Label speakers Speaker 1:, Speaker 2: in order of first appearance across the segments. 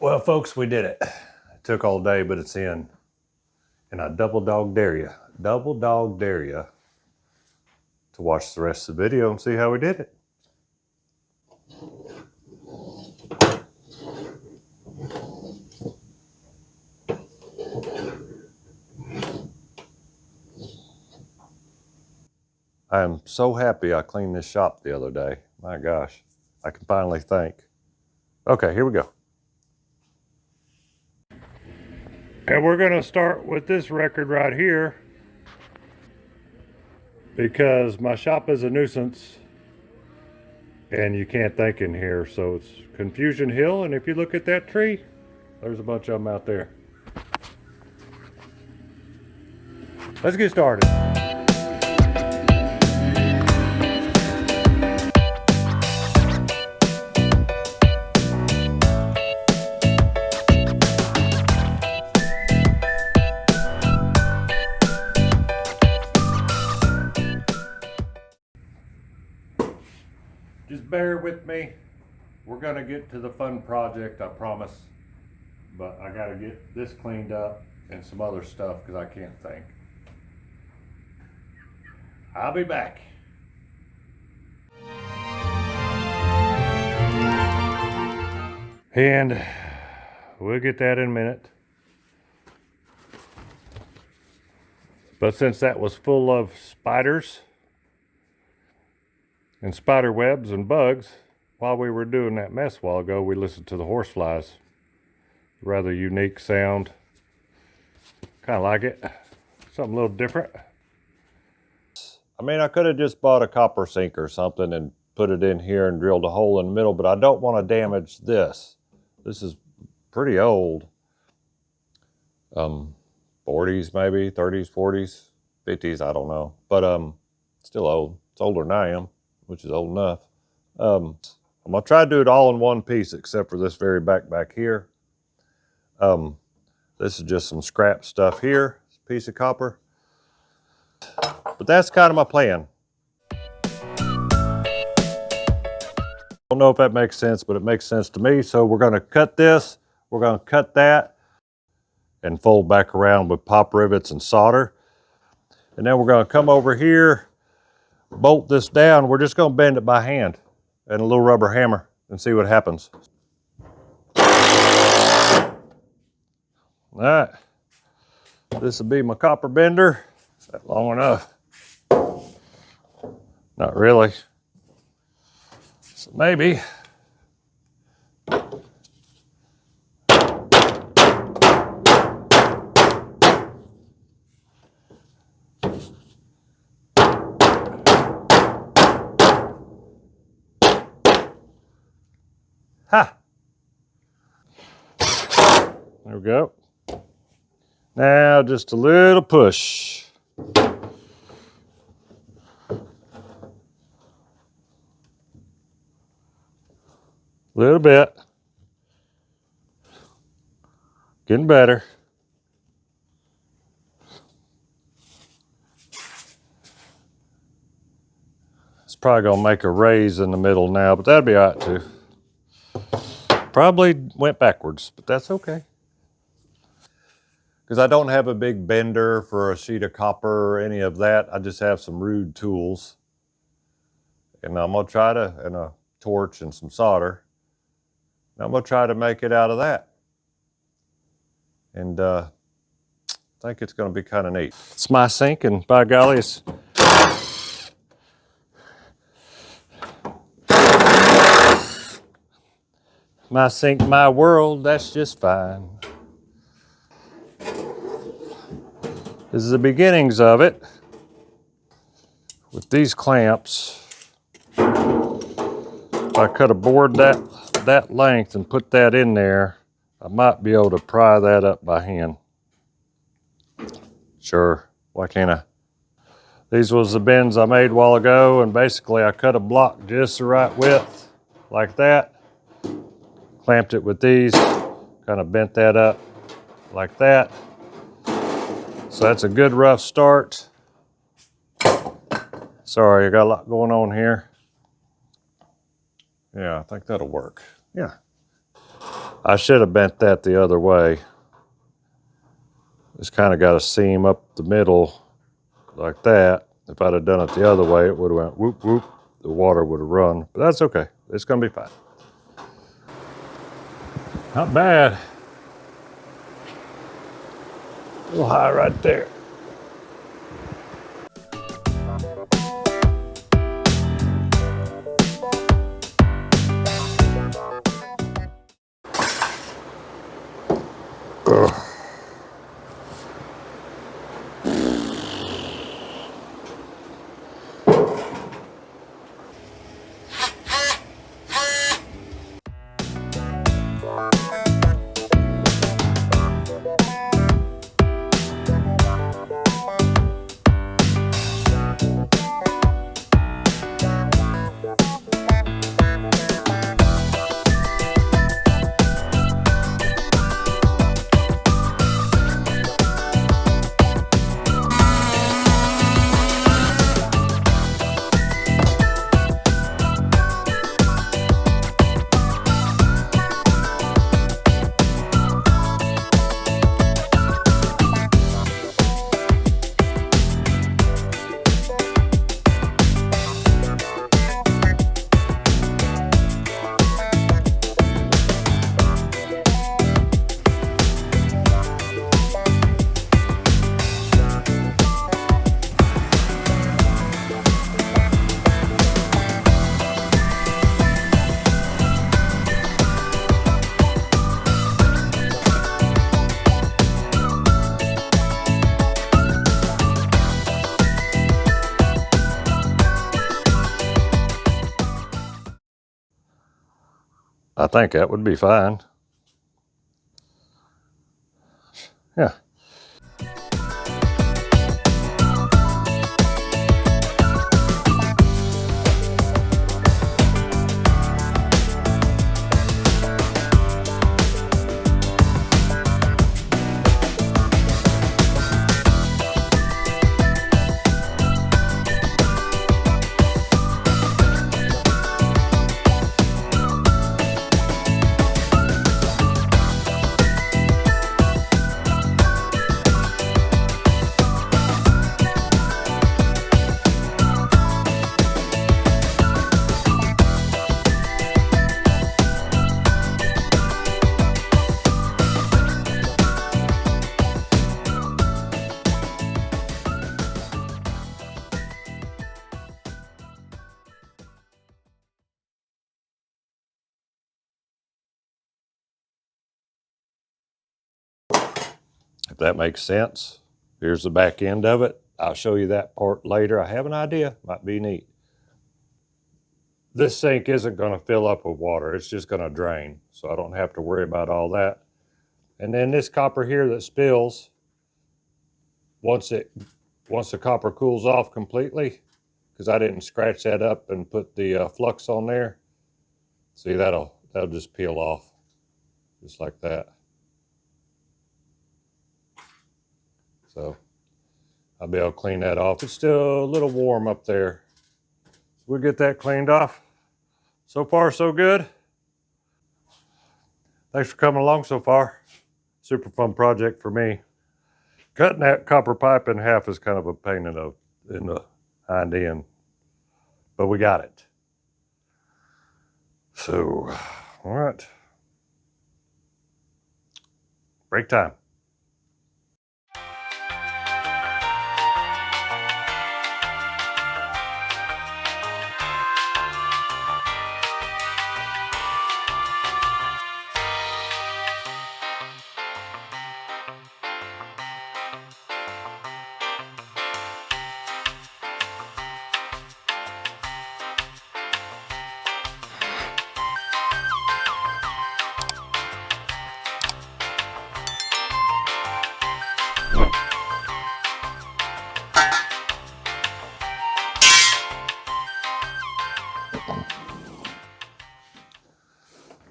Speaker 1: Well, folks, we did it. It took all day, but it's in. And I double dog dare you to watch the rest of the video and see how we did it. I am so happy I cleaned this shop the other day. My gosh, I can finally think. Okay, here we go. And we're going to start with this record right here because my shop is a nuisance and you can't think in here. So it's Confusion Hill. And if you look at that tree, there's a bunch of them out there. Let's get started. Just bear with me. We're gonna get to the fun project, I promise. But I gotta get this cleaned up and some other stuff because I can't think. I'll be back. And we'll get that in a minute. But since that was full of spiders and spider webs and bugs, while we were doing that mess a while ago, we listened to the horseflies. Rather unique sound. Kind of like it. Something a little different. I mean, I could have just bought a copper sink or something and put it in here and drilled a hole in the middle, but I don't want to damage this. This is pretty old. 40s maybe, 30s, 40s, 50s, I don't know. But still old. It's older than I am, which is old enough. I'm gonna try to do it all in one piece except for this very back here. This is just some scrap stuff here, piece of copper. But that's kind of my plan. I don't know if that makes sense, but it makes sense to me. So we're gonna cut this, we're gonna cut that, and fold back around with pop rivets and solder. And then we're gonna come over here, bolt this down. We're just gonna bend it by hand and a little rubber hammer and see what happens. All right, this will be my copper bender. Is that long enough? Not really. So maybe. Ha! There we go. Now just a little push. Little bit. Getting better. It's probably gonna make a raise in the middle now, but that'd be all right too. Probably went backwards, but that's okay. Because I don't have a big bender for a sheet of copper or any of that. I just have some rude tools. And I'm gonna try to, and a torch and some solder. And I'm gonna try to make it out of that. And I think it's gonna be kind of neat. It's my sink, and by golly, it's my sink, my world, that's just fine. This is the beginnings of it. with these clamps, if I cut a board that length and put that in there, I might be able to pry that up by hand. Sure, why can't I? These was the bends I made a while ago, and basically I cut a block just the right width, like that. Clamped it with these, kind of bent that up like that. So that's a good rough start. Sorry, I got a lot going on here. Yeah, I think that'll work. Yeah. I should have bent that the other way. It's kind of got a seam up the middle like that. If I'd have done it the other way, it would have went whoop, whoop. The water would have run, but that's okay. It's gonna be fine. Not bad. A little high right there. Ugh. I think that would be fine. Yeah. If that makes sense. Here's the back end of it. I'll show you that part later. I have an idea, might be neat. This sink isn't gonna fill up with water. It's just gonna drain. So I don't have to worry about all that. And then this copper here that spills, once the copper cools off completely, because I didn't scratch that up and put the flux on there. See, that'll just peel off, just like that. So I'll be able to clean that off. It's still a little warm up there. So we'll get that cleaned off. So far, so good. Thanks for coming along so far. Super fun project for me. Cutting that copper pipe in half is kind of a pain in the hind end, but we got it. So, all right. Break time.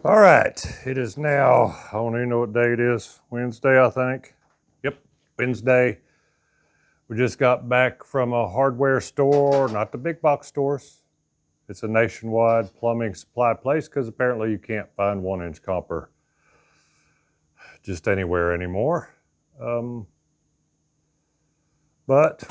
Speaker 1: All right, it is now, I don't even know what day it is, Wednesday, I think. Yep, Wednesday. We just got back from a hardware store, not the big box stores. It's a nationwide plumbing supply place because apparently you can't find 1-inch copper just anywhere anymore. But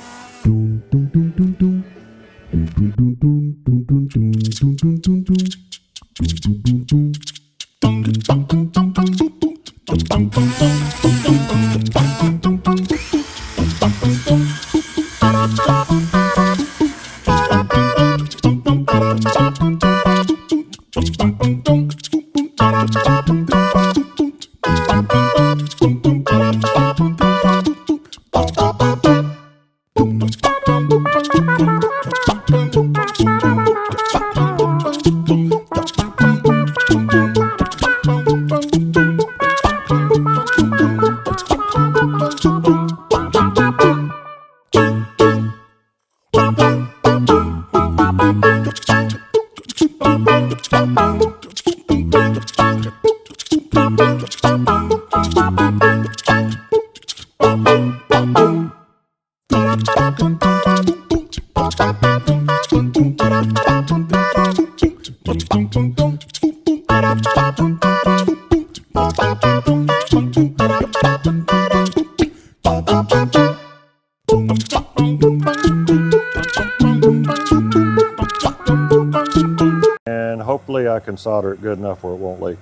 Speaker 1: and hopefully I can solder it good enough where it won't leak.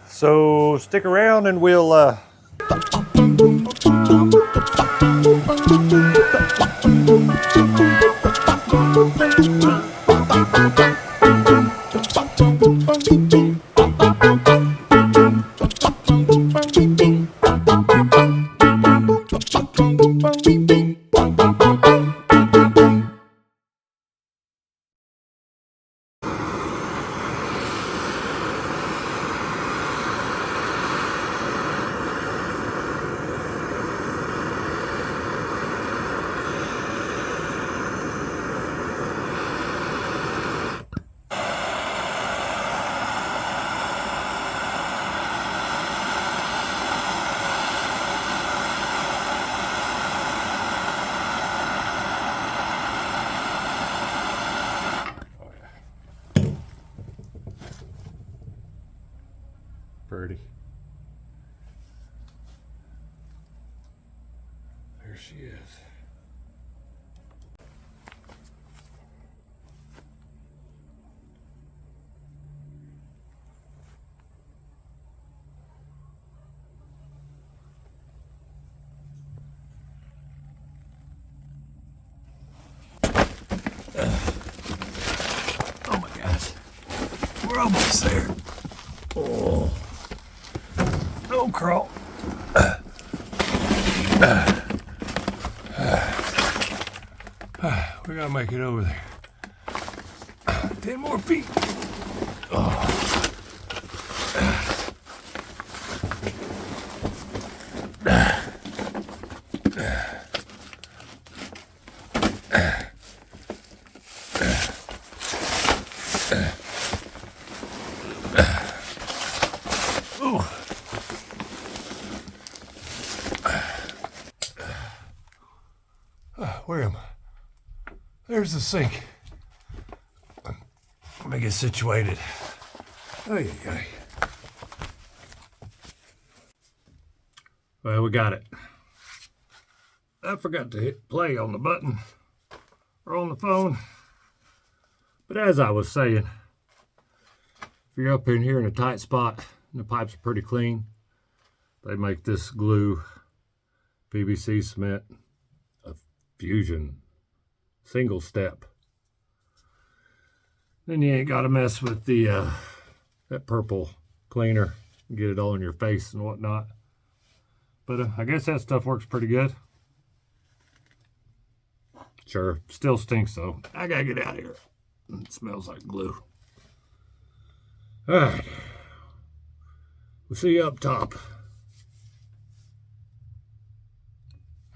Speaker 1: So stick around and we'll Pretty. There she is. Oh my gosh. We're almost there. Oh. No crawl. We gotta make it over there. 10 more feet. Oh. Where am I? There's the sink. Let me get situated. Ay, ay, ay. Well, we got it. I forgot to hit play on the button or on the phone. But as I was saying, if you're up in here in a tight spot and the pipes are pretty clean, they make this glue PVC cement a fusion single step. Then you ain't got to mess with the that purple cleaner and get it all in your face and whatnot. But I guess that stuff works pretty good. Sure, still stinks though. I gotta get out of here. It smells like glue. All right, we'll see you up top.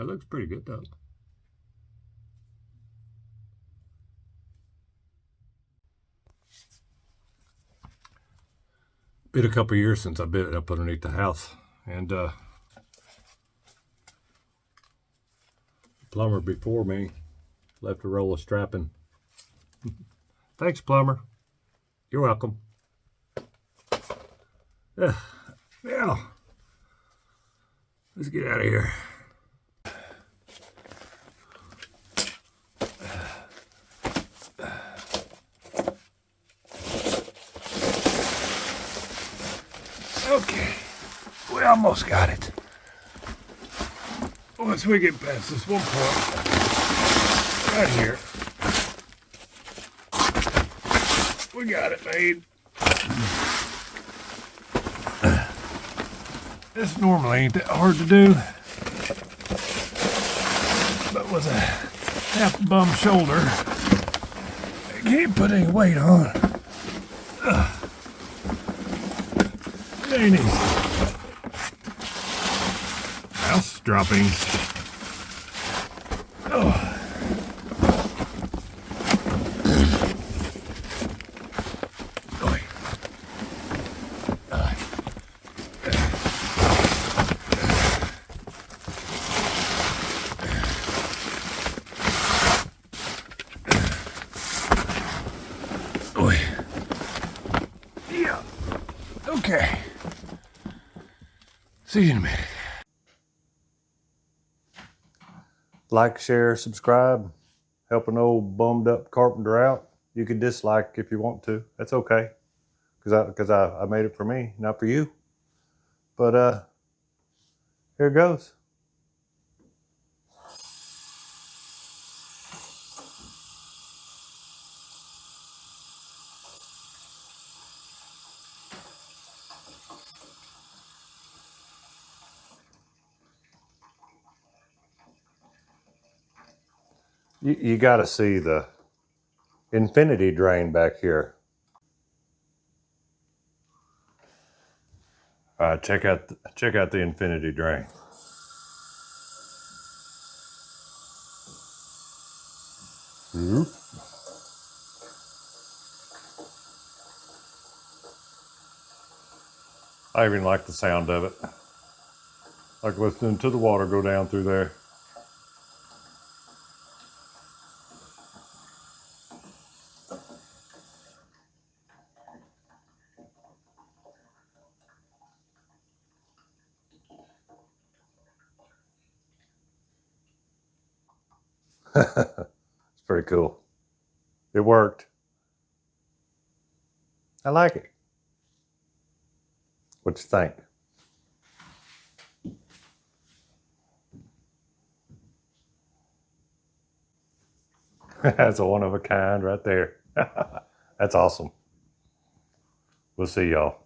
Speaker 1: That looks pretty good though. Been a couple years since I bit it up underneath the house, and the plumber before me left a roll of strapping. Thanks, plumber. You're welcome. Now, let's get out of here. Okay, we almost got it. Once we get past this one part, right here, we got it made. This normally ain't that hard to do, but with a half bum shoulder, I can't put any weight on. It ain't easy. House droppings. Oh. Yeah. Okay. See you in a minute. Like, share, subscribe. Help an old bummed up carpenter out. You can dislike if you want to. That's okay. Because I made it for me, not for you. But here it goes. You got to see the infinity drain back here. All right, check out the infinity drain. Oop. I even like the sound of it. Like listening to the water go down through there. It's pretty cool. It worked. I like it. What you think? That's a one of a kind right there. That's awesome. We'll see y'all.